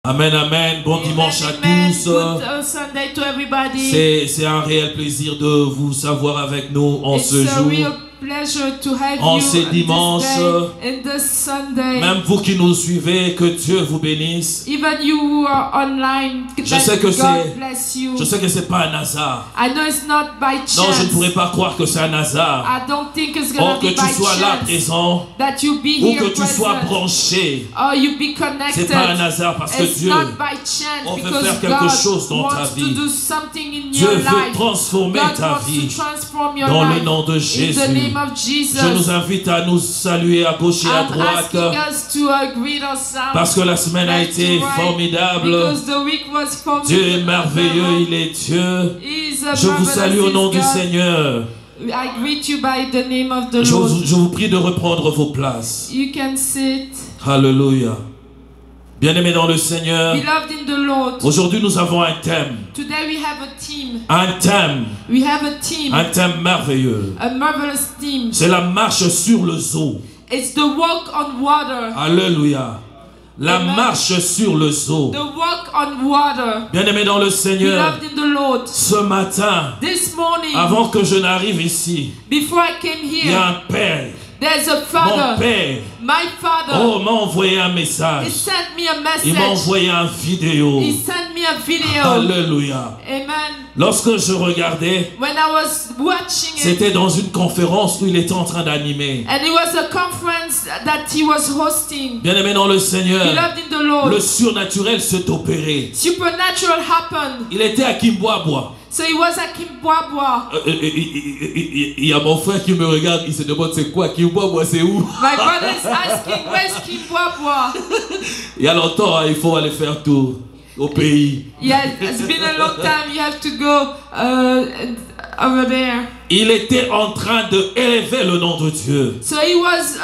Amen, amen. Bon dimanche à Amen. tous. Good Sunday to everybody. C'est un réel plaisir de vous savoir avec nous en It's ce a jour. real pleasure to have En you ce on dimanche, this day, in this Sunday. Même vous qui nous suivez, que Dieu vous bénisse. Even you who are online, Je sais que God bless you. Je sais que c'est pas un hasard. I know it's not by chance. Non, je ne pourrais pas croire que c'est un hasard. I don't think it's going Or to que be tu by sois là chance présent, that you be ou here que tu sois present, branché. or you be connected. C'est pas un hasard parce que It's Dieu, not by chance on veut because faire quelque God chose dans ta wants vie. to do something in Dieu your veut life. transformer God ta wants vie to transform your dans life. le nom de In Jésus. the name of Jesus. Je nous invite à nous saluer à gauche et à I'm droite asking us to greet ourselves. parce que la semaine a left été to right, formidable. because the week was formidable. Dieu est merveilleux, il est Dieu. He is a Je vous marvelous salue au nom du God. Seigneur. I greet you by the name of the Je Lord. vous prie de reprendre vos places. You can sit. Alléluia. Bien-aimés dans le Seigneur, Beloved in the Lord. aujourd'hui nous avons un thème. Today we have a team. Un thème. We have a team. Un thème merveilleux. A marvelous team. C'est la marche sur les eaux. It's the walk on water. Alléluia. La Amen. marche sur les eaux. The walk on water. Bien-aimés dans le Seigneur, Beloved in the Lord. ce matin, This morning, avant que je n'arrive ici, before I came il y a here, un père. there's a Mon father. père, My father. oh, m'a envoyé un He message. sent me a Il m'a message. envoyé un vidéo. He sent me a video. Alléluia. Amen. Lorsque je regardais, When I was watching it, c'était dans une conférence où il était en train d'animer. and it was a conference that he was hosting. Bien-aimé dans le Seigneur, Beloved in the Lord, le surnaturel s'est opéré. supernatural happened. Il était à Kimbwabwa. So he was at Kimbwabwa. Il y a mon frère qui me regarde, il se demande c'est quoi Kimbwabwa, c'est où? My brother is asking, where's Kimbwabwa? Il y a longtemps, hein, il faut aller faire tour au pays. Yeah, it's been a long time. You have to go over there. Il était en train de élever le nom de Dieu. So he was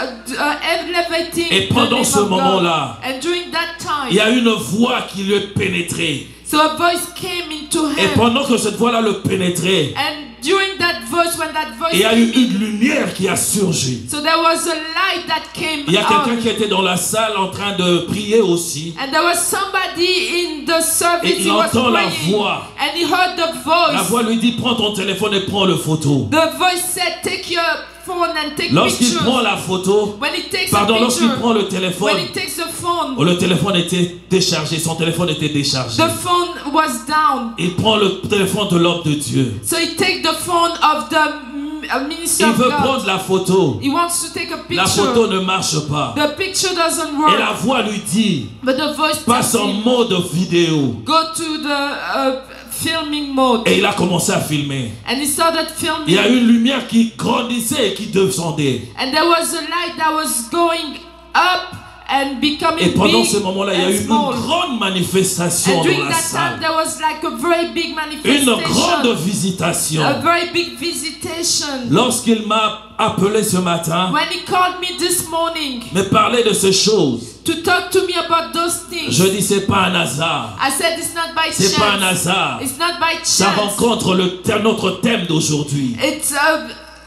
elevating Et the pendant name ce of moment-là, God. And during that il y time, a une voix qui lui pénétrait. so a voice came into Et him. pendant que cette voix-là le pénétrait, And during that voice, when that voice il y a eu came in, une lumière qui a surgi. so there was a light that came Il y a quelqu'un out. qui était dans la salle en train de prier aussi. And there was somebody in the service. Et il He was entend la praying. voix. And he heard the La voice. voix lui dit, prends ton téléphone et prends le photo. The voice said, take your phone and take Lorsqu'il pictures. prend la photo, When he takes pardon, a lorsqu'il picture, prend le téléphone, when he takes the phone, le téléphone était déchargé, son téléphone était déchargé. the phone was down. Il prend le téléphone de l'homme de Dieu. So he takes the phone of the minister Il of veut God. prendre la photo. He wants to take a La photo picture. ne marche pas. The picture doesn't Et la work. voix lui dit, But the voice passe tells en him, mode vidéo. go to the filming mode. Et il a commencé à filmer. And he started Il y a filming. une lumière qui grandissait et qui descendait. And there was a light that was going up and Et becoming pendant big ce moment-là, il y a and eu une small. grande manifestation And dans during la that time, salle. there was like a very big Une manifestation. grande visitation. A very big visitation. Lorsqu'il m'a appelé ce matin, When he called me this morning me parlait de ces choses, to talk to me about those things, je dis c'est pas un hasard. I said it's not by C'est pas un chance. hasard. It's not by Ça chance. rencontre notre thème d'aujourd'hui. It's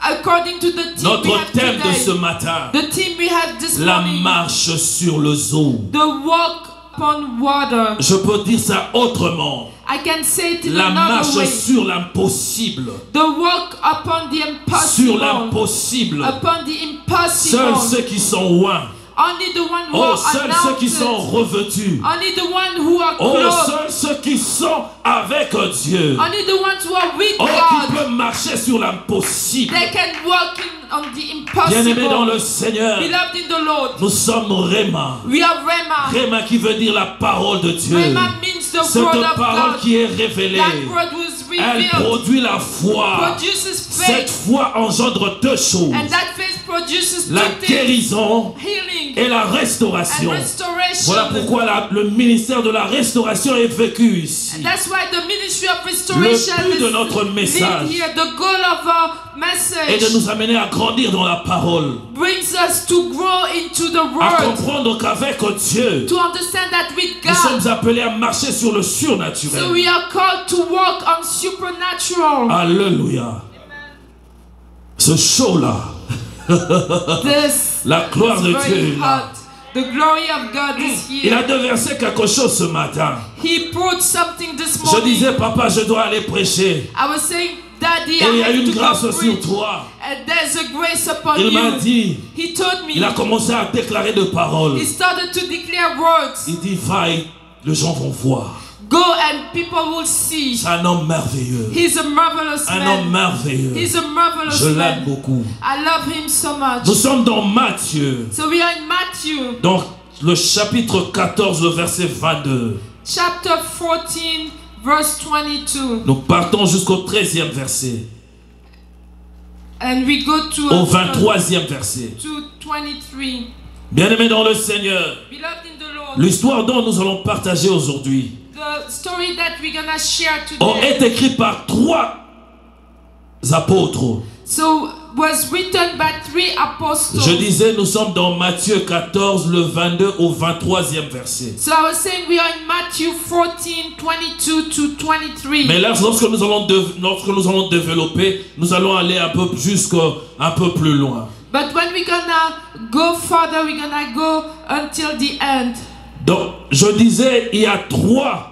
according to the team we Notre have thème de ce today. matin. The team we have this La morning. marche sur les eaux. The walk upon water. Je peux dire ça autrement. I can say it in La another marche way. sur l'impossible. The walk upon the Sur impossible. l'impossible. Upon the Seuls impossible. ceux qui sont loin. Only the one who Oh, are seuls ceux qui sont announced. revêtus. Only the one who are Oh, clothed. seuls ceux qui sont avec Dieu. Only the ones who are with Oh, qui God. peuvent marcher sur l'impossible. They can walk on the Bien-aimés dans impossible. le Seigneur, Beloved in the Lord. nous sommes Réma. We are Rema. Réma qui veut dire la parole de Dieu. Rema means the Cette word of parole God. qui est révélée, That word was elle revealed. produit la foi. Produces Cette faith. foi engendre deux choses. And that faith produces La two things. guérison Healing et la and restauration. restoration. Voilà pourquoi le ministère de la restauration est vécu ici. And that's why the ministry of Le restoration but de is notre message lived here. The goal of our est message de nous amener à grandir dans la parole, brings us to grow into the à word. comprendre qu'avec Dieu, To understand that with nous God, sommes appelés à marcher sur le so surnaturel. we are called to walk on supernatural. Alléluia. Ce show-là, This la gloire is de Dieu very est là. hot. The glory of God is Il a here. déversé quelque chose ce matin. He poured something this Je morning. disais, papa, je dois aller prêcher. I was saying, Daddy, Et il y I a have une to grâce go sur preach. toi. And there's a grace upon Il m'a you. dit, He told me. il a commencé à déclarer de paroles. He started to declare words. Il dit, va, les gens vont voir. Go and people will see. C'est un homme merveilleux. He's a marvelous Un homme man. merveilleux. He's a marvelous Je l'aime man. beaucoup. I love him so much. Nous sommes dans Matthieu. So we are in Matthew Donc, le chapitre 14, le verset 22. chapter 14 verse 22. Nous partons jusqu'au 13e verset. And we go to, Au 23e verset. to 23. Bien-aimés dans le Seigneur, Beloved in the Lord, l'histoire dont nous allons partager aujourd'hui the story that we're gonna share est today écrite par 3 apôtres. was written by 3 apostles. Je disais, nous sommes dans Matthieu 14, le 22 au 23e verset. So I was saying we are in Matthew 14, 22 to 23. Mais là, lorsque nous allons développer, nous allons aller un peu plus loin. But when we're gonna go further, we're gonna go until the end. Donc, je disais, il y a 3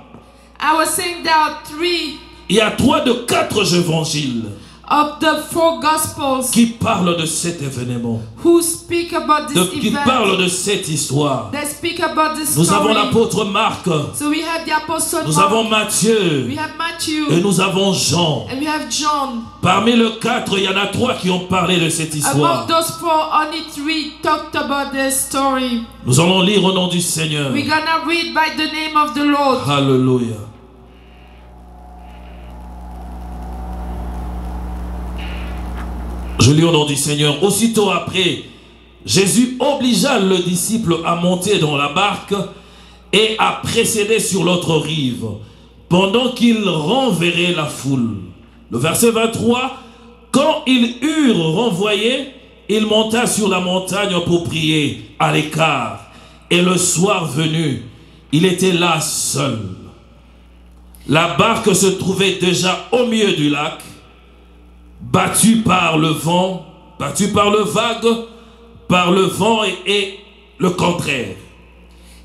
I was saying there are 3 de 4 évangiles of the 4 gospels qui parlent de cet événement, who speak about this qui event. parlent de cette histoire. They speak about this Nous avons story. l'apôtre Marc, So we have the apostle nous Mark, avons Matthieu we have et Matthew, nous avons Jean. and we have John. Parmi les 4, il y en a 3 qui ont parlé de cette histoire. Among those 4, only 3 talked about this story. Nous allons lire au nom du Seigneur. We're gonna read by the name of the Lord. Alléluia. Je lis au nom du Seigneur. Aussitôt après, Jésus obligea le disciple à monter dans la barque et à précéder sur l'autre rive, pendant qu'il renverrait la foule. Le verset 23, quand ils eurent renvoyé, il monta sur la montagne pour prier à l'écart. Et le soir venu, il était là seul. La barque se trouvait déjà au milieu du lac, battue par le vent, battue par le vague, par le vent et le contraire.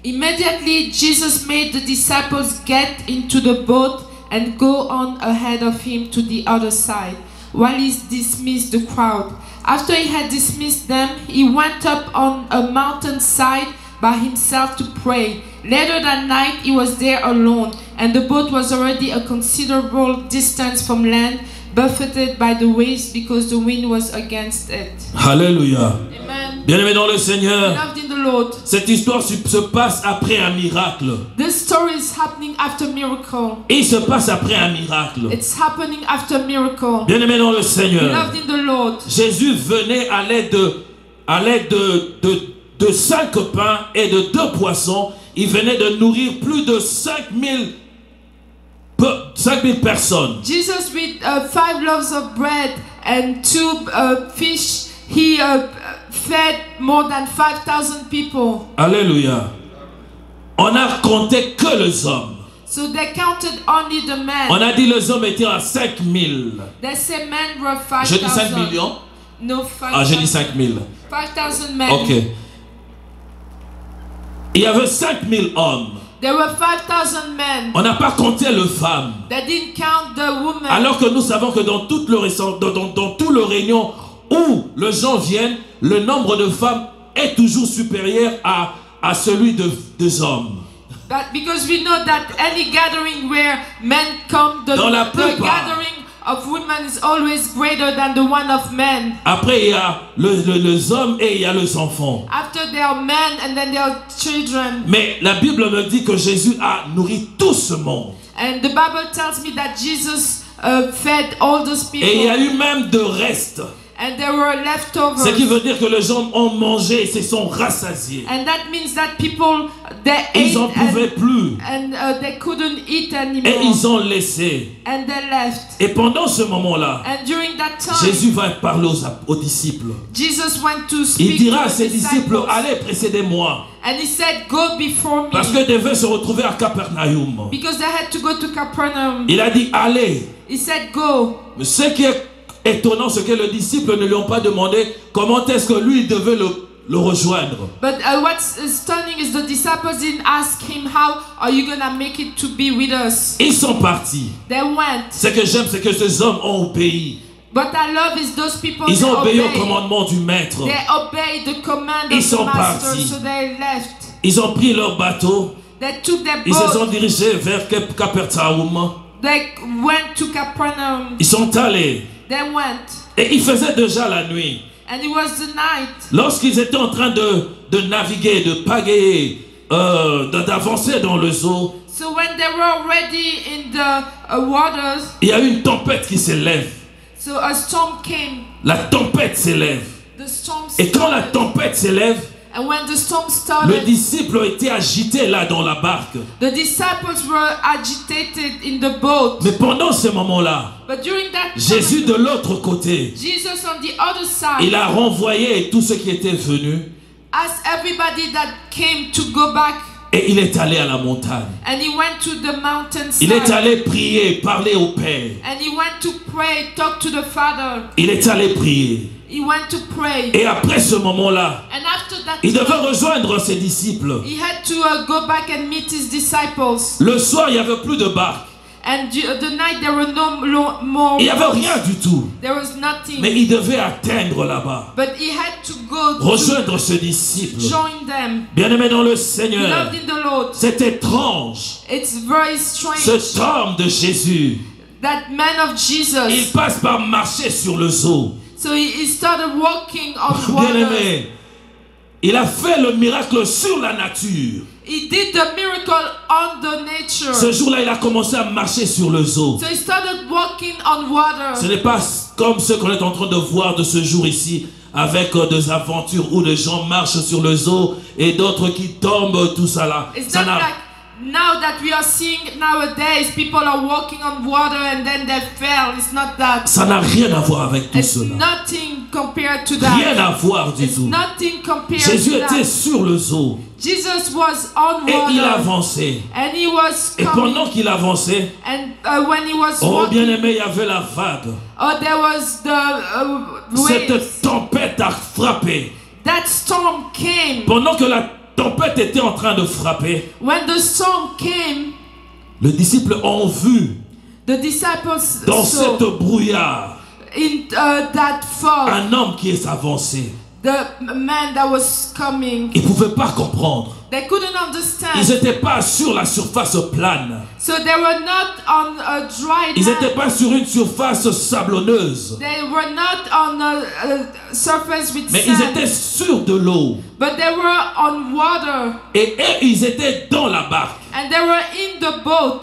Immediately Jesus made the disciples get into the boat and go on ahead of him to the other side, while he dismissed the crowd. After he had dismissed them, he went up on a mountainside by himself to pray. Later that night he was there alone, and the boat was already a considerable distance from land, buffeted by the waves because the wind was against it. Alléluia. Amen. Bien-aimés dans le Seigneur, Beloved in the Lord, cette histoire se passe après un miracle. this story is happening after miracle. Et il se passe après un miracle. It's happening after miracle. Bien-aimés dans le Seigneur, Beloved in the Lord, Jésus venait à l'aide de 5 pains et de 2 poissons. Il venait de nourrir plus de 5000 personnes. Jesus with 5 loaves of bread and 2 fish, he fed more than 5,000 people. Alléluia. On n'a compté que les hommes. So they counted only the men. On a dit les hommes étaient à 5000. They say men were Je dis 5 5,000. millions. No, Ah, j'ai dit 5000. 5,000 men. Ok. Il y avait 5000 hommes. There were 5,000 men. On n'a pas compté les femmes. They didn't count the women. Alors que nous savons que dans tout le réunion où les gens viennent, le nombre de femmes est toujours supérieur à celui des hommes. But because we know that any gathering where men come, Dans la the plupart. gathering of women is always greater than the one of men. Après, il y a les hommes et il y a les enfants. After there are men and then there are children. Mais la Bible me dit que Jésus a nourri tout ce monde. And the Bible tells me that Jesus fed all those people. Et il y a eu même de restes. And there were leftovers. Ce qui veut dire que les gens ont mangé et se sont rassasiés. And that means that people, they Ils ate n'en pouvaient plus. and they couldn't eat anymore. Et ils ont laissé. And they left. Et pendant ce moment-là, And during that time, Jésus va parler aux disciples. Jesus went to Il speak dira à to ses the disciples, disciples. allez, précédez-moi. And he said, go before me. Parce que devaient se retrouver à Capernaum. Because they had to go to Capernaum. Il a dit, allez. He said, go. Mais ce qui est étonnant, c'est que les disciples ne lui ont pas demandé comment est-ce que lui devait le rejoindre. But what's stunning is the disciples didn't ask him, how are you gonna make it to be with us? Ils sont partis. They went. Ce que j'aime, c'est que ces hommes ont obéi. But I love is those people Ils ont obéi au obeyed. commandement du maître. They obeyed the command Ils of the sont master, partis. so they left. Ils ont pris leur bateau. They took their Ils se sont boat. dirigés vers Capernaum. They went to Capernaum. Ils sont allés. They went. Et il faisait déjà la nuit. And it was the night. Lorsqu'ils étaient en train de naviguer, de pagayer, d'avancer dans le zoo, So when they were already in the waters, il y a une tempête qui s'élève. so a storm came. La tempête s'élève. The storm Et quand la started. tempête s'élève, And when the storm le started, disciple a été agité là dans la barque. the disciples were agitated in the boat. Mais pendant ce moment-là, But during that Jésus time, de l'autre côté, Jesus on the other side il a renvoyé tous ceux qui étaient venus asked everybody that came to go back, et il est allé à la montagne. and he went to the mountainside. Il est allé prier, parler au Père. And he went to pray, talk to the Father. Il est allé prier. He went to pray. Et après ce moment-là, And after that il devait time, rejoindre ses disciples. he had to go back and meet his disciples. Le soir, il n'y avait plus de barque. And the night there were no more Il n'y avait boats. rien du tout. There was nothing. Mais il devait atteindre là-bas. But he had to go Rejoindre ce disciple. to join them. Bien-aimé dans le Seigneur, Loved in the Lord. c'est étrange. It's very strange. Cet homme de Jésus, That man of il Jesus. passe par marcher sur le zoo. So he started walking on water. Bien-aimé, il a fait le miracle sur la nature. He did the miracle on the nature. Ce jour-là, il a commencé à marcher sur le zoo. So he started walking on water. Ce n'est pas comme ce qu'on est en train de voir de ce jour ici, avec des aventures où les gens marchent sur le zoo et d'autres qui tombent, tout ça là. It's Ça not n'a like now that we are seeing nowadays, people are walking on water and then they fell. It's not that. ça n'a rien à voir avec tout It's cela. nothing compared to Rien that. à voir du It's tout. nothing compared Jésus to était that. sur le zoo Jesus was on et il water avançait. and he was Et coming. pendant qu'il avançait, And when he was oh walking, bien-aimé, il y avait la vague. there was the waves. Cette tempête a frappé. That storm came. Pendant que la tempête était en train de frapper, When the storm came, les disciples ont vu the disciples dans saw cette brouillard in that fog un homme qui est avancé. the man that was coming. Ils ne pouvaient pas comprendre. They couldn't Ils understand. n'étaient pas sur la surface plane. So they were not on a dry Ils n'étaient land. pas sur une surface sablonneuse. They were not on a surface with Mais ils sand. étaient sur de l'eau. But they were on water. Et eux, ils étaient dans la barque. And they were in the boat.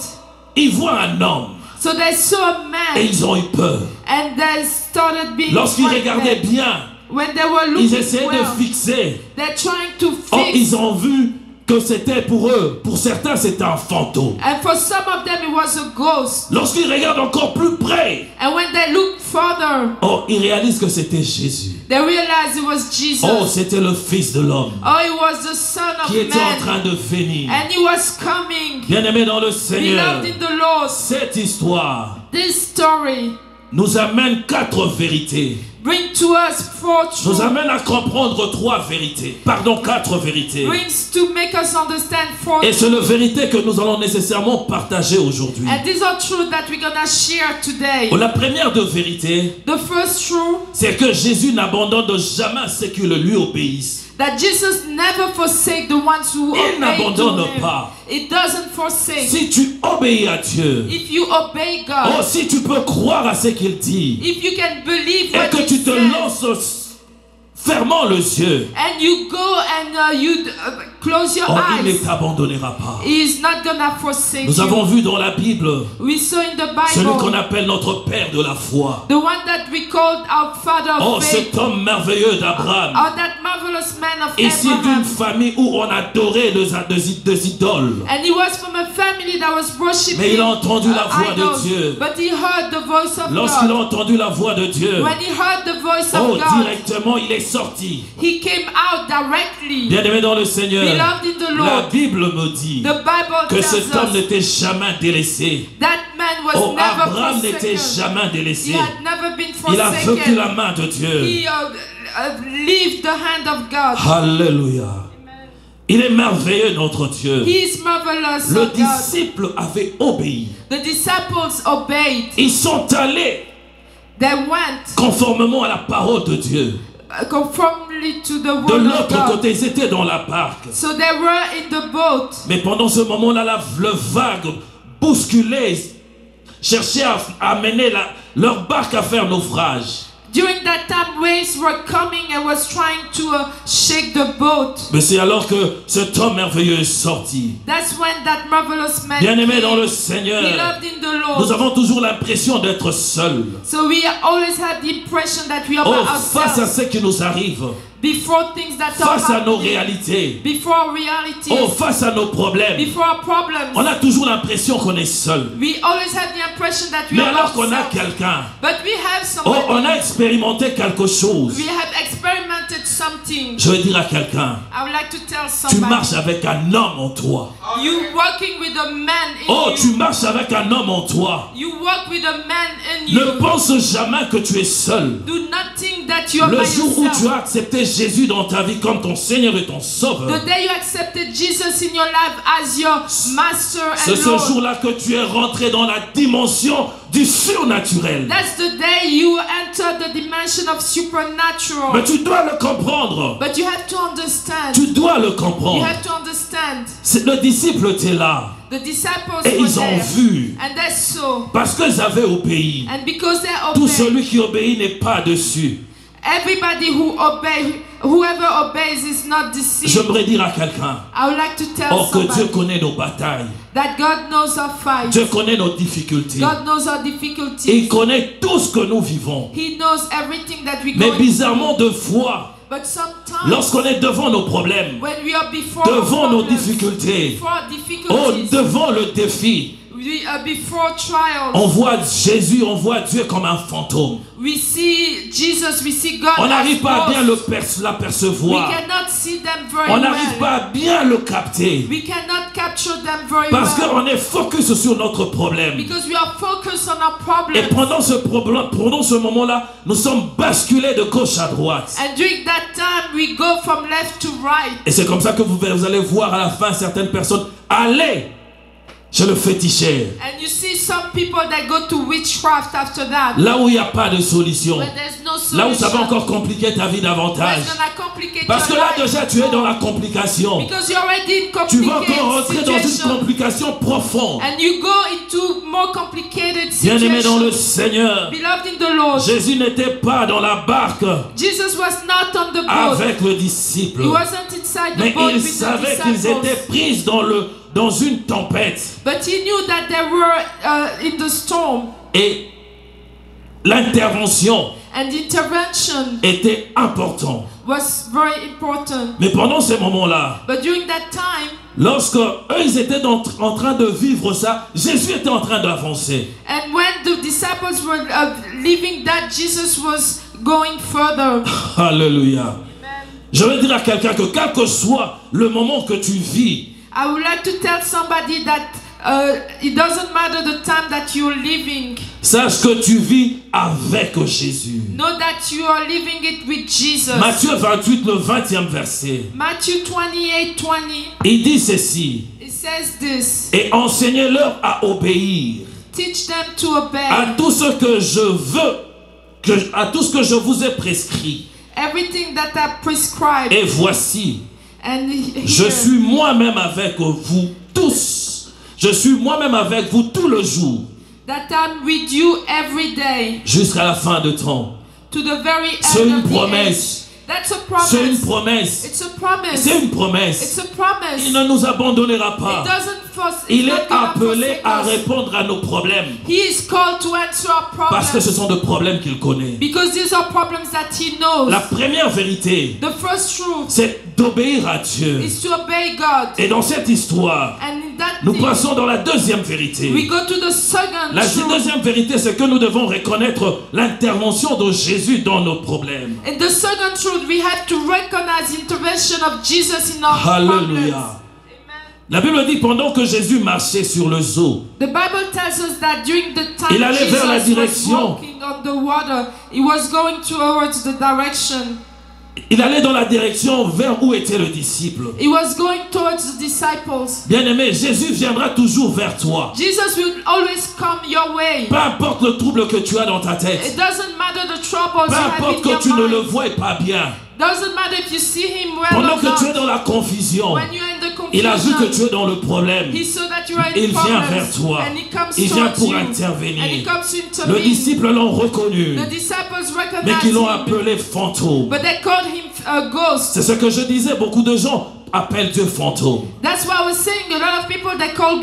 Ils voient un homme So they saw a et man. ils ont eu peur. And they started being Lorsqu'ils frightened. regardaient bien, When they were ils looking essayaient well, de fixer. they're trying to Oh, fix. ils ont vu que c'était pour eux. Pour certains, c'était un fantôme. And for some of them, it was a ghost. Lorsqu'ils regardent encore plus près, And when they looked further, oh, ils réalisent que c'était Jésus. they realized it was Jesus. Oh, c'était le Fils de l'homme Oh, it was the Son of qui était en Man. train de venir. And he was coming. Bien-aimé dans le Seigneur, Beloved in the Lord. cette histoire This story nous amène 4 vérités. brings to us 4 Nous truths. amène à comprendre 3 vérités. Pardon, 4 vérités. Brings to make us understand 4 Et c'est la vérité que nous allons nécessairement partager aujourd'hui. And these are truths that we're gonna share today. La première de vérité, The first truth, c'est que Jésus n'abandonne jamais ceux qui lui obéissent. that Jesus never forsake the ones who Il obey to n'abandonne him. pas. It doesn't forsake. Si tu obéis à Dieu, If you obey oh, God, si tu peux croire à ce qu'il dit, if you can believe et what que he tu te says, lances fermant les yeux, and you go and you close your oh, il ne eyes, t'abandonnera pas. he is not gonna forsake Nous you. avons vu dans la Bible We saw in the celui qu'on Bible, appelle notre Père de la foi. the one that we called our Father Oh, of faith, cet homme merveilleux d'Abraham, or that marvelous man of issu d'une Abraham. famille où on adorait des idoles. And he was from a family that was worshiping Mais il a entendu la voix idols, de Dieu. but he heard the voice of Lorsqu'il a God. entendu la voix de Dieu, When he heard the voice oh, of God, directement il est sorti. he came out directly. Bien-aimé dans le Seigneur, Beloved in the la Lord, Bible me dit the Bible que tells cet homme us n'était jamais délaissé. that man was Oh, never Abraham n'était forsaken. jamais He délaissé. had never been Il a vécu forsaken. la main de Dieu. He leave the hand of God. Alléluia. Il est merveilleux notre Dieu. He is marvelous. Le God. disciple avait obéi. The disciples obeyed. Ils sont allés They went conformément à la parole de Dieu. conformly to the De word of l'autre God. côté, ils étaient dans la barque. So they were in the boat. Mais pendant ce moment-là, le vague bousculait, cherchait à amener leur barque à faire naufrage. During that time, waves were coming and was trying to shake the boat. Mais c'est alors que cet homme merveilleux est sorti. That's when that marvelous man Bien-aimé came. dans le Seigneur, Beloved in the Lord. nous avons toujours l'impression d'être seuls. So we always have the impression that we are Oh, by face à ourselves. ce qui nous arrive, Before things that are face à nos happening. réalités, Before realities. oh, face à nos problèmes, Before our problems. on a toujours l'impression qu'on est seul. We always have the impression that we Mais are alors qu'on a ourselves. quelqu'un, But we have oh, somebody. on a expérimenté quelque chose. We have experimented something. Je veux dire à quelqu'un, I would like to tell tu somebody. marches avec un homme en toi. You working with a man in Oh, you. tu marches avec un homme en toi. You work with a man in you. Ne pense jamais que tu es seul. Do not think that you are Le by jour où tu yourself. as accepté Jésus dans ta vie comme ton Seigneur et ton Sauveur, The day you accepted Jesus in your life as your master c'est and ce Lord. jour-là que tu es rentré dans la dimension du surnaturel. That's the day you enter the dimension of supernatural. Mais tu dois le comprendre. But you have to understand. Tu dois le You comprendre. have to understand. Le disciple était là The disciples et were ils ont there. vu And they saw. parce qu'ils avaient obéi. And because they Tout obeyed. celui qui obéit n'est pas dessus. Everybody whoever obeys is not deceived. J'aimerais dire à quelqu'un, I would like to tell oh, que Dieu somebody connaît nos batailles. that God knows our fights. Dieu connaît nos difficultés. God knows our Il difficulties. connaît tout ce que nous vivons. He knows everything that we Mais go bizarrement, de fois, through. But sometimes, lorsqu'on est devant nos problèmes, when we are before devant nos problems, difficultés, before oh, difficulties, devant le défi, we are before trials, on voit Jésus, on voit Dieu comme un fantôme. we see Jesus, we see God. On as n'arrive pas à bien ghosts. la We percevoir. cannot see them very On n'arrive well. pas à bien le capter. We cannot capture them very Parce well. qu'on est focus sur notre problème. Because we are focused on our Et problems. pendant ce moment-là, nous sommes basculés de gauche à droite. And during that time, we go from left to right. Et c'est comme ça que vous allez voir à la fin certaines personnes aller chez le féticheur. And you see some people that go to witchcraft after that. Là où il n'y a pas de solution. But there's no solution. Là où ça va encore compliquer ta vie davantage. It's gonna complicate Parce que your là life. déjà tu es dans la complication. Because you're already in Tu vas encore complicated rentrer dans une situation. complication profonde. And you go into more complicated Bien-aimé dans le situation. Seigneur, Beloved in the Lord, Jésus n'était pas dans la barque Jesus was not on the boat. avec le disciple. He wasn't inside the Mais boat il with the savait qu'ils étaient disciples. pris dans une tempête. But he knew that they were in the storm. Et l'intervention And the intervention était importante. was very important. Mais pendant ces moments-là, But during that time, lorsque eux ils étaient en train de vivre ça, Jésus était en train d'avancer. and when the disciples were leaving that, Jesus was going further. Alléluia. Je veux dire à quelqu'un que quel que soit le moment que tu vis, I would like to tell somebody that it doesn't matter the time that you're living. sache que tu vis avec Jésus. Know that you are living it with Jesus. Matthieu 28, le 20e verset. Matthew 28:20. Il dit ceci. It says this. Et enseignez-leur à obéir Teach them to obey à tout ce que je veux, à tout ce que je vous ai prescrit. everything that I prescribed. Et voici, And je here, suis moi-même avec vous tous. Je suis moi-même avec vous tout le jour, that I'm with you every day jusqu'à la fin de temps. to the very C'est end une of the promesse. age. That's a promise. C'est une promesse. It's a promise. C'est une promesse. It's a promise. Il ne nous abandonnera It pas. doesn't force. Il it's est not gonna appelé forsake à us. répondre à nos problèmes. He is called to answer our Parce que ce problems sont des problèmes qu'il connaît. because these are problems that he knows. La première vérité, The first truth c'est d'obéir à Dieu. is to obey God. Et dans cette histoire, And in that nous thing, passons dans la deuxième we vérité. go to the second La truth. deuxième vérité, c'est que nous devons reconnaître l'intervention de Jésus dans nos problèmes. In the second truth, we have to recognize the intervention of Jesus in our problems. Alléluia. La Bible dit pendant que Jésus marchait sur les eaux, The Bible tells us that during the time Il allait vers la Jesus was direction. walking on the water, he was going towards the direction Il allait dans la direction vers où était le disciple. He was going towards the disciples. Bien-aimé, Jésus viendra toujours vers toi. Jesus will always come your way. Peu importe le trouble que tu as dans ta tête. It doesn't matter the troubles Peu you have importe in que your tu ne le mind. vois pas bien. Doesn't matter if you see him well Pendant or que tu es not. dans la confusion, When you're in the il a vu que confusion, tu es dans le problème. he saw that you are in Il vient problems, vers toi. and he comes Il vient towards pour you, and he intervenir. comes to Le intervene. disciple l'ont reconnu, The disciples mais recognized qu'ils l'ont him, appelé fantôme. but they called him a ghost. C'est ce que je disais, beaucoup de gens appellent Dieu fantôme That's why I was saying a lot of people they call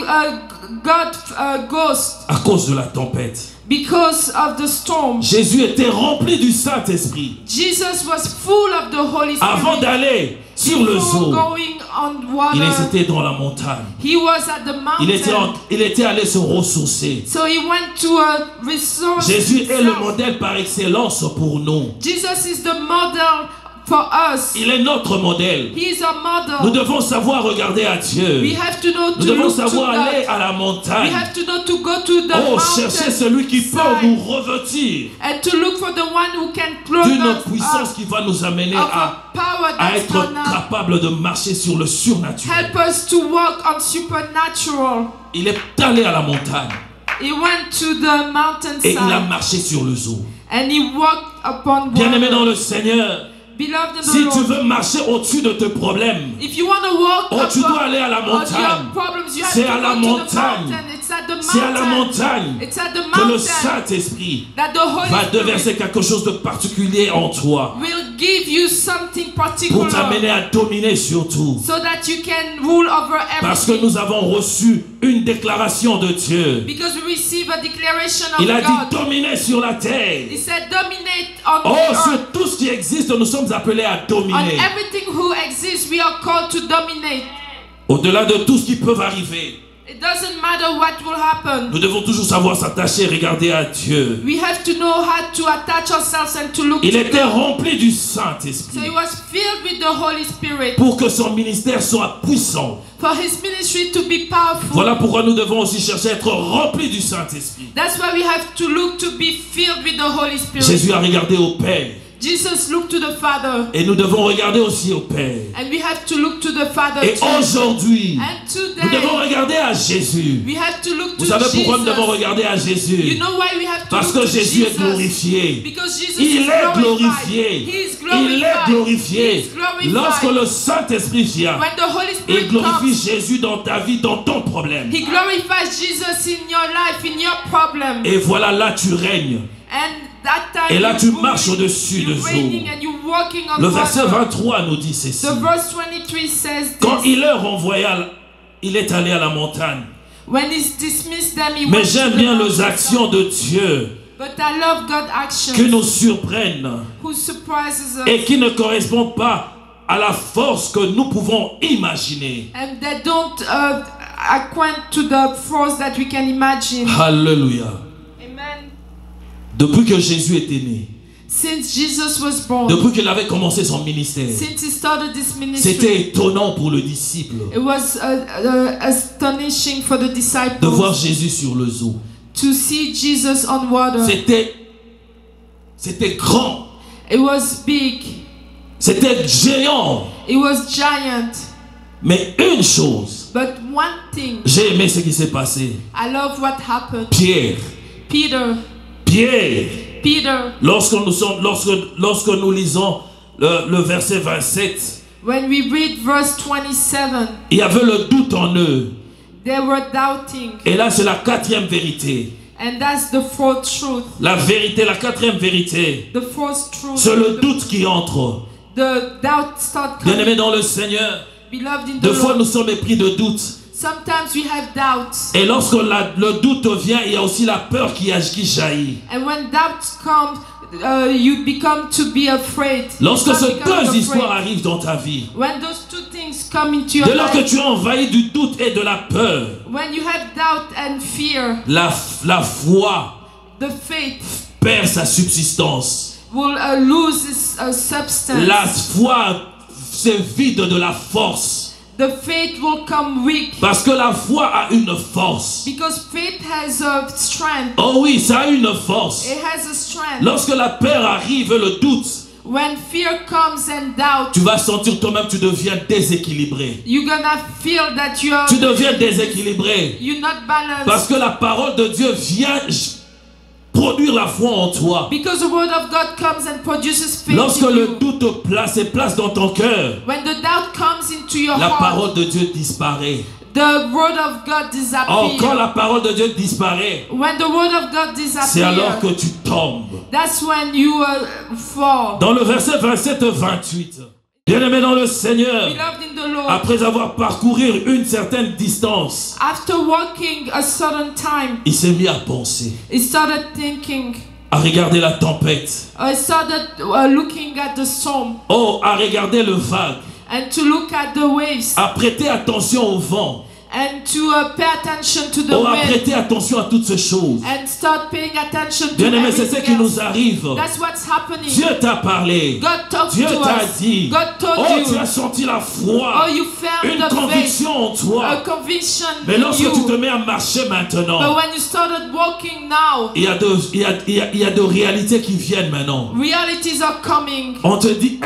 God ghost à cause de la tempête. because of the storm. Jésus était rempli du Saint-Esprit. Jesus was full of the Holy Avant Spirit. d'aller sur le Before zoo, going on il water, était dans la montagne. he was at the mountain. Il était allé se ressourcer. So he went to a resource. Jésus est le himself. modèle par excellence pour nous. Jesus is the model for us. Il est notre modèle. He is a Nous model. devons savoir regarder à Dieu. We have to know Nous to devons look to savoir aller God. à la We montagne. have to know to go to the Oh, mountain chercher celui qui peut side nous revêtir and to look for the one who can clothe d'une us puissance up qui va nous amener of à a power that's être gonna capable de marcher sur le surnaturel. help us to walk on supernatural. Il est allé à la montagne He went to the et il a mountainside marché sur le zoo. and he walked upon Bien-aimé dans water. le Seigneur, Beloved in the si tu Lord, veux marcher au-dessus de tes problèmes, if you want to walk oh, tu dois above aller à la all your montagne. problems, you have C'est to à go la to the montagne. mountain. It's at the C'est à la mountain. montagne It's at the que le mountain Saint-Esprit that the Holy va Spirit déverser quelque chose de particulier en toi will give you something pour particular t'amener à dominer sur tout. so that you can rule over Parce que everything. nous avons reçu une déclaration de Dieu. Because we receive a declaration of Il a God. dit dominer sur la terre. He said, dominate on Oh, the sur earth. tout ce qui existe, nous sommes appelés à On dominer. everything who exists, we are called to dominate. Au-delà de tout ce qui peut arriver, It doesn't matter what will happen. nous devons toujours savoir s'attacher et regarder à Dieu. We have to know how to attach ourselves and to look Il to était God. rempli du So Saint-Esprit he was filled with the Holy Spirit pour que son ministère soit puissant. for his ministry to be powerful. Voilà pourquoi nous devons aussi chercher à être remplis du Saint-Esprit. That's why we have to look to be filled with the Holy Spirit. Jésus a regardé au Père Jesus looked to the Father, et nous devons regarder aussi au Père. and we have to look to the Father Et too. aujourd'hui, And nous devons today, regarder à Jésus. we have to look to Vous savez pourquoi nous devons Jesus. regarder à You Jésus? know why we have to Parce look que to Jésus est Jesus? glorifié. Because Jesus Il is est glorified. glorifié. He is Il glorified. est glorifié. He is glorified. Lorsque le Saint-Esprit vient, When the Holy il Spirit glorifie comes, Jésus dans ta vie, dans ton problème. He glorifies Jesus in your life, in your problem. Et voilà, là tu règnes. And that time Et là, you're tu moving, marches au-dessus de you're tout. reigning and you're walking on Le verset water. 23 nous dit ceci. The verse 23 says Quand this. il leur envoya, il est allé à la montagne. When he dismissed them, he Mais went to j'aime the bien les mountainside. actions de Dieu But I love God's actions qui nous surprennent who surprises us. et qui ne correspondent pas à la force que nous pouvons imaginer. And they don't acquaint to the force that we can imagine. Alléluia. Amen. Depuis que Jésus était né, Since Jesus was born, depuis qu'il avait commencé son ministère, since he started this c'était ministry, étonnant pour le disciple it was astonishing for the de disciples voir Jésus sur le zoo. to see Jesus on water. C'était grand, It was big. c'était géant. It was giant. Mais une chose, But one thing, j'ai aimé ce qui s'est passé. I love what happened. Pierre, Peter, lorsque nous lisons le verset 27, when we read verse 27, il y avait le doute en eux. they were doubting. Et là, c'est la quatrième vérité. And that's the fourth truth. La vérité, la quatrième vérité, The fourth truth. c'est le doute qui entre. The doubt start coming. Bien-aimés dans le Seigneur, Beloved in the deux fois Lord. nous sommes épris de doute. Sometimes we have doubts. Et lorsque le doute vient, il y a aussi la peur qui jaillit. And when doubts come, you become to be afraid. Lorsque You ces become deux afraid. histoires arrivent dans ta vie, When those two things come into your dès lors que life, tu es envahi du doute et de la peur, when you have doubt and fear, la foi the faith perd sa subsistance. will lose its substance. La foi se vide de la force. The faith will come weak. Parce que la foi a une force. Because faith has a strength. Oh oui, ça a une force. It has a strength. Lorsque la peur arrive, le doute, When fear comes and doubt, tu vas sentir toi-même, tu deviens déséquilibré. you're gonna feel that Tu deviens déséquilibré. you're not balanced. Parce que la parole de Dieu vient produire la foi en toi. Because the word of God comes and produces faith Lorsque in le you. doute se place dans ton cœur, When the doubt comes into your la heart, parole de Dieu disparaît. the word of God Or, disappears. quand la parole de Dieu disparaît, When the word of God c'est alors que disappears, tu tombes. that's when you fall. Dans le verset 27-28, bien-aimé dans le Seigneur, Beloved in the Lord, après avoir parcouru une certaine distance, after walking a certain time, il s'est mis à penser, he started thinking, à regarder la tempête, he started looking at the storm à regarder le vague, and to look at the waves à prêter attention au vent, and to pay attention to the à wind prêter attention à toutes ces choses. and start paying attention to Bien-aimé, c'est ce qui everything nous else. arrive. That's what's happening. Dieu t'a parlé. God talks Dieu to t'a us. dit. God told Tu you. as senti la foi. You felt Une the faith, conviction en a toi. conviction Mais in lorsque tu te you. mets à marcher But maintenant, when you started walking now, il y a de réalités qui viennent maintenant. realities are coming. On te dit,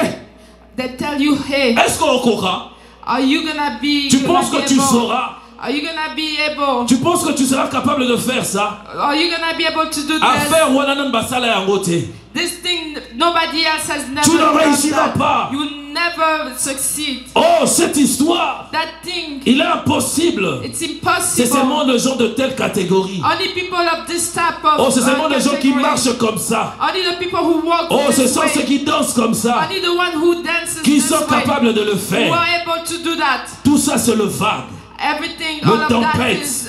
They tell you, hey, est-ce qu'on courra? are you gonna be Tu penses que tu able? sauras? Are you gonna be able? Tu penses que tu seras capable de faire ça? Are you gonna be able to do À this? faire Wananan Basala Yangote. This thing nobody else has never Tu ne done réussiras that. pas. You will never succeed. Cette histoire, That thing, il est impossible. it's C'est impossible. seulement des gens de telle catégorie. Only people of this type of C'est seulement des gens qui category. marchent comme ça. Only the people who walk Ce this sont way. ceux qui dansent comme ça, Only the one who dances qui this sont way. capables de le Who faire. are able to do that. Tout ça, c'est le vague. Everything, Le all of that tempête. is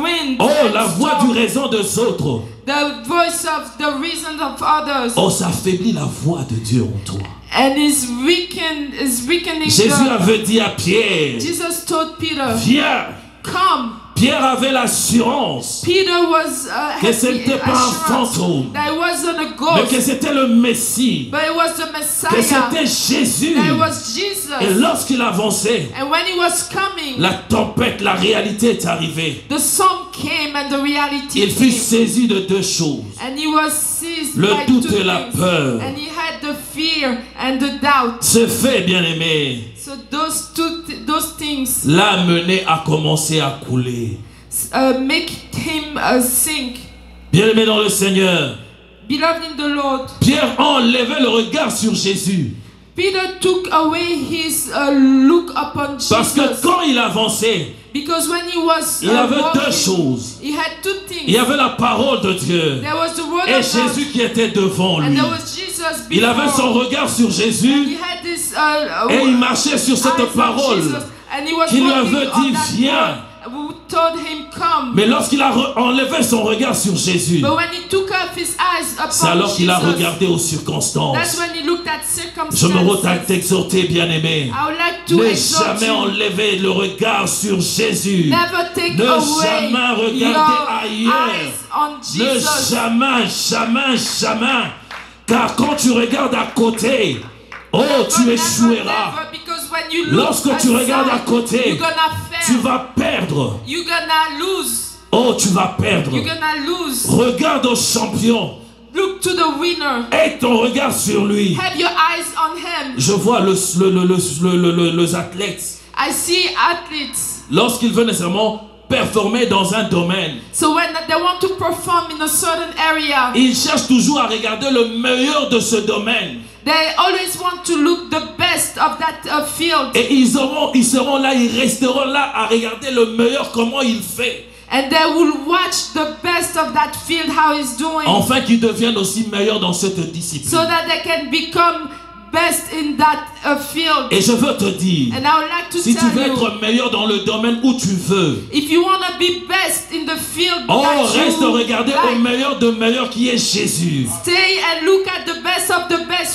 wind. La and voix storm. du raison des autres. The voice of the reason of others. Ça affaiblit la voix de Dieu en toi. And is weakening Jésus the, avait dit à Pierre, Jesus told Peter, viens. come. Pierre avait l'assurance Peter was que ce n'était pas un fantôme, that it wasn't a mais ghost, que c'était le Messie, but it was the que Messiah, c'était Jésus. that it was Et Jesus. lorsqu'il avançait, And when he was coming, la tempête, la réalité est arrivée. the storm came and the reality Il fut came. saisi de deux choses. And he was seized Le by doute two et la things. peur. And he had the fear and the doubt. Ce fait, bien-aimé, So those things l'a mené à commencer à couler. make him sink. Bien-aimé dans le Seigneur, Beloved in the Lord, Pierre enlevait le regard sur Jésus. Peter took away his look upon Parce que Jesus. quand il avançait, Because when he was il avait deux walking, choses. he had two things. Il y avait la parole de Dieu There was the word et of God, Jésus qui était devant and lui. there was Jesus Il avait before. son regard sur And Jésus he had this et il marchait sur eyes cette on parole Jesus, and he was qui lui walking avait on dit, that viens. word, who told him come. Mais lorsqu'il a enlevé son regard sur Jésus, But when he took off his eyes c'est upon alors qu'il a Jesus, regardé aux that's circonstances. when he looked at Je me circumstances. retente t'exhorter, bien-aimé. I would like to Ne exhort jamais you. enlever le regard sur Jésus. Never take Ne away jamais regarder your ailleurs. eyes on Ne Jesus. jamais. Car quand tu regardes à côté, tu échoueras. Never, because when you look Lorsque tu regardes à aside, côté, you're gonna tu fail. vas perdre. You're gonna lose. Tu vas perdre. You're gonna lose. Regarde au champion Look to the winner. et ton regard sur lui. Have your eyes on him. Je vois les athlètes I see athletes. lorsqu'ils veulent nécessairement performer dans un domaine. So when they want to perform in a certain area, Ils cherchent toujours à regarder le meilleur de ce domaine. they always want to look the best of that field. Et ils seront là, ils resteront là à regarder le meilleur, comment il fait. And they will watch the best of that field, how he's doing, Enfin qu'ils deviennent aussi meilleurs dans cette discipline. so that they can become best in that field. Et je veux te dire, And I would like to si tu tell veux you, être meilleur dans le domaine où tu veux, if you want to be best in the field that reste you regarder au like, meilleur de meilleur qui est Jésus. stay and look at the best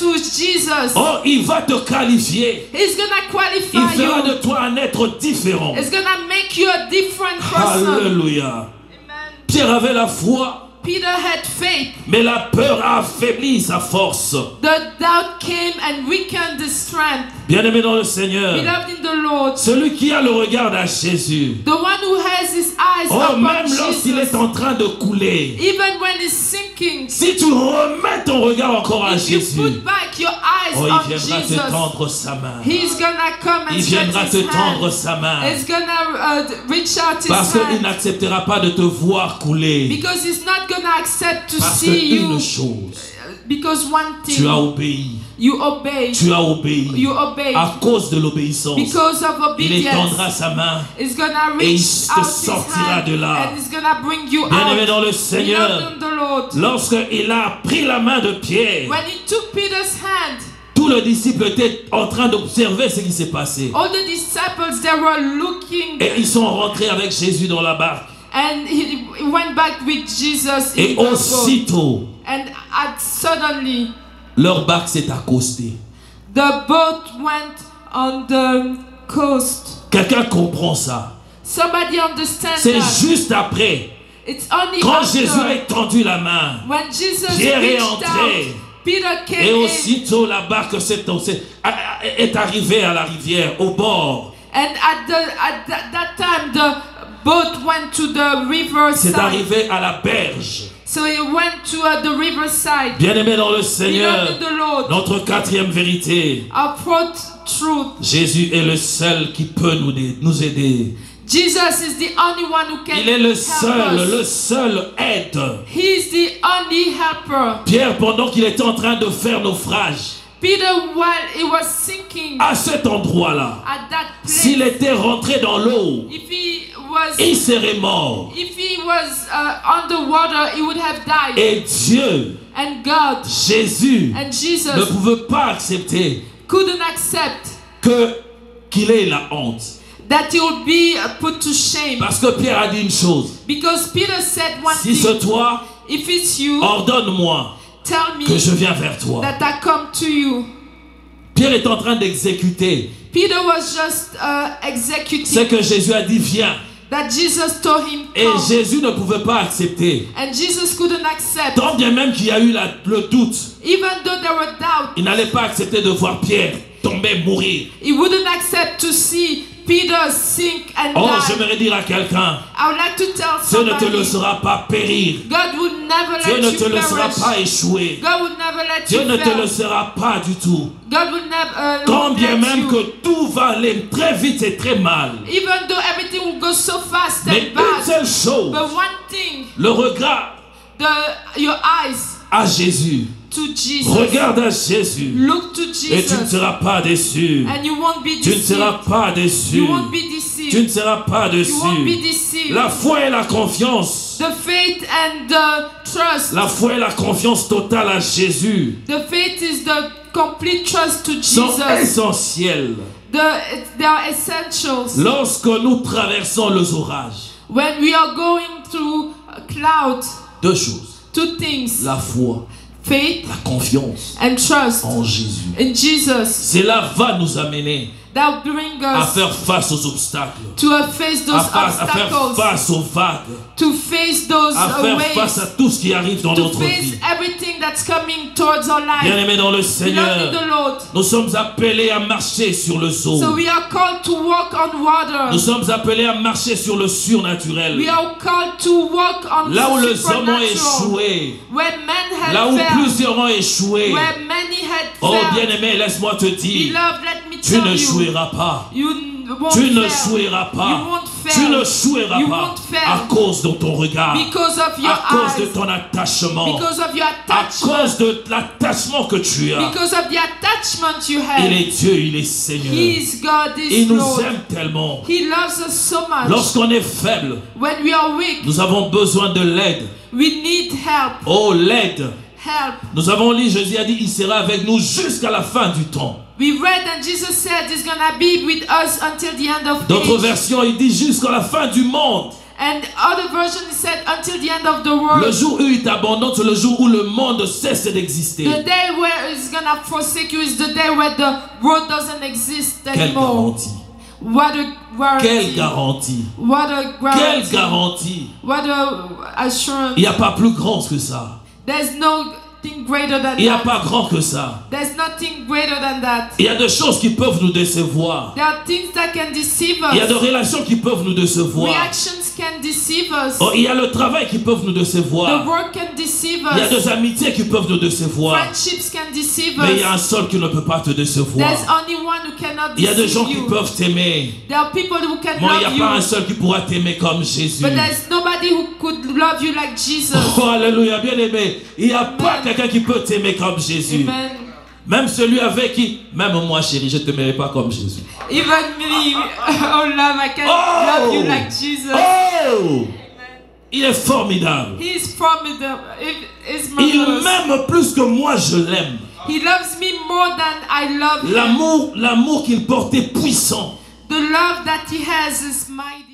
who is Jesus. Il va te qualifier. He's gonna Il qualify fera de you. toi un être différent. It's gonna make you a different person. Alléluia. Amen. Pierre avait la foi, Peter had faith. mais la peur a affaibli sa force. The doubt came and weakened his strength. Bien-aimé dans le Seigneur, beloved in the Lord, celui qui a le regard à Jésus, the one who has his eyes upon même lorsqu'il est Jesus, en train de couler, even when he's sinking, si tu remets ton regard encore à if you Jésus, put back your eyes il on viendra te Jesus, tendre sa main. he's gonna come and Il stretch viendra te his tendre hand. sa main. He's gonna reach out his Parce qu'il hand. n'acceptera pas de te voir couler. Because he's not gonna accept to Parce see you. qu'une chose, Because one tu as thing, obéi. you obey. Tu as obéi. You obey. À cause de l'obéissance, Because of il obedience, étendra sa main. he's gonna Et il reach te out his sortira hand de là. and he's gonna bring you Bien-aimé out. dans le Seigneur, Beloved in the Lord, lorsqu'il a pris la main de Pierre, when he took Peter's hand, tout le disciple était en train d'observer ce qui s'est passé. all the disciples, they were looking, Et ils sont rentrés avec Jésus dans la barque. and he went back with Jesus Et in the boat. aussitôt, And suddenly, leur barque s'est accostée. the boat went on the coast. Quelqu'un comprend ça. Somebody understand C'est that. juste après, It's only quand after, Jésus a étendu la main, when Jesus Pierre est reached entré. out, Peter came Et in, aussitôt la barque est arrivée à la rivière, au bord. and that time the boat went to the river C'est side. arrivé à la berge. So he went to the river side. Bien-aimé dans le Seigneur, Beloved in the Lord, notre quatrième vérité, our fourth truth. Jésus est le seul qui peut nous aider. Jesus is the only one who can Il est le help us. seul aide. He is the only helper. Pierre, pendant qu'il était en train de faire naufrage, Peter, while he was sinking à cet endroit-là, at that place, s'il était rentré dans l'eau, if he was il serait mort. underwater, he would have died. Et Dieu, And God Jésus, and ne Jesus pouvait pas accepter couldn't accept qu'il ait la honte. that he would be put to shame. Parce que Pierre a dit une chose. Because Peter said one Si c'est thing, toi, if it's you, ordonne-moi tell me que je viens vers toi. that I come to you. Pierre est en train d'exécuter Peter was just ce executing que Jésus a dit, viens. that Jesus told him Et come. Jésus ne pouvait pas accepter. And Jesus couldn't accept. Tant bien même qu'il y a eu le doute, Even though there were doubt, il n'allait pas accepter de voir Pierre tomber, mourir. he wouldn't accept to see Peter sink and Oh, die. j'aimerais dire à quelqu'un, I would like to tell Dieu ne te somebody, laissera pas périr. God would never Dieu let ne you te laissera perish. pas échouer. God would never let Dieu you ne te fail. laissera pas du tout. God would never Quand bien let même you. que tout va aller très vite et très mal. Even though everything will go so fast Mais and une bad, seule chose, but one thing, le regard your eyes à Jésus. to Jesus. Regarde à Jésus. Look to Et tu ne Jesus, seras pas déçu. and you won't be Tu ne deceived. seras pas déçu. You won't be Tu deceived. ne seras pas You won't be déçu. deceived. La foi et la confiance. The faith and the trust. La foi et la confiance totale à Jésus The faith is the complete trust to sont Jesus. essentielles. They are essentials. Lorsque nous traversons les orages, When we are going through a cloud, deux choses. two things: La foi, faith la confiance and trust en Jésus. in Jesus. Cela va nous amener That bring à us faire face aux obstacles, to face those à faire obstacles, face aux vagues, to face those à faire face à waves, tout ce qui arrive dans to notre face vie. everything that's coming towards our life. Bien-aimés dans le Beloved Seigneur, in the Lord. nous sommes appelés à marcher sur le eau. So we are called to walk on Nous water. sommes appelés à marcher sur le surnaturel. We are called to walk on Là où the les hommes ont supernatural. échoué, Where men had là où failed. plusieurs ont échoué. Where many had Oh failed. bien-aimé, laisse-moi te dire, Beloved, let me tu tell ne you, jouiras pas. you won't Tu ne fail. jouiras You pas. won't fail. Tu ne jouiras You pas won't fail. à cause de ton regard, Because of your à cause de eyes. ton attachement, Because of your à attachment. cause de l'attachement que tu as. Because of the attachment you Il have. est Dieu, il est Seigneur. He is God, Il is nous Lord. aime tellement. He loves us so much. Lorsqu'on est faible, When we are weak, nous avons besoin de l'aide. we need help. Oh, l'aide. Help. Nous avons lu, Jésus a dit, il sera avec nous jusqu'à la fin du temps. We read and Jesus said he's gonna be with us until the end of D'autres age. versions, il dit jusqu'à la fin du monde. And other version he said until the end of the Le world. jour où il t'abandonne, c'est le jour où le monde cesse d'exister. The day where he's gonna forsake you is the day where the world doesn't exist Quelle anymore. garantie! What a guarantee. Quelle garantie! What a Quelle guarantee. garantie! What a assurance. Il n'y a pas plus grand que ça. There's no nothing greater than Il n'y a that. pas grand que ça. There's nothing greater than that. Il y a des choses qui peuvent nous décevoir. There are things that can deceive Il y a des us. relations qui peuvent nous décevoir. Reactions can deceive us. Oh, il y a le travail qui peut nous The décevoir. work can deceive Il y a us. des amitiés qui peuvent nous décevoir. Friendships can deceive Mais il y a us. un seul qui ne peut pas te décevoir. There's only one who cannot Il y a des gens deceive qui you. peuvent t'aimer. There are people who can Moi, il n'y a love pas un you. seul qui pourra t'aimer comme Jésus. But there's nobody who could love you like Jesus. Oh, alléluia, bien aimé. Il n'y a pas quelqu'un qui peut t'aimer comme Jésus. Amen. Même celui avec qui, même moi chérie, je ne t'aimerai pas comme Jésus. Even me, oh love, I can Oh! love you like Jesus. Oh! Il est formidable. He is formidable. It's Il marvelous. m'aime plus que moi je l'aime. He loves me more than I love him. L'amour qu'il porte est puissant. The love that he has is mighty.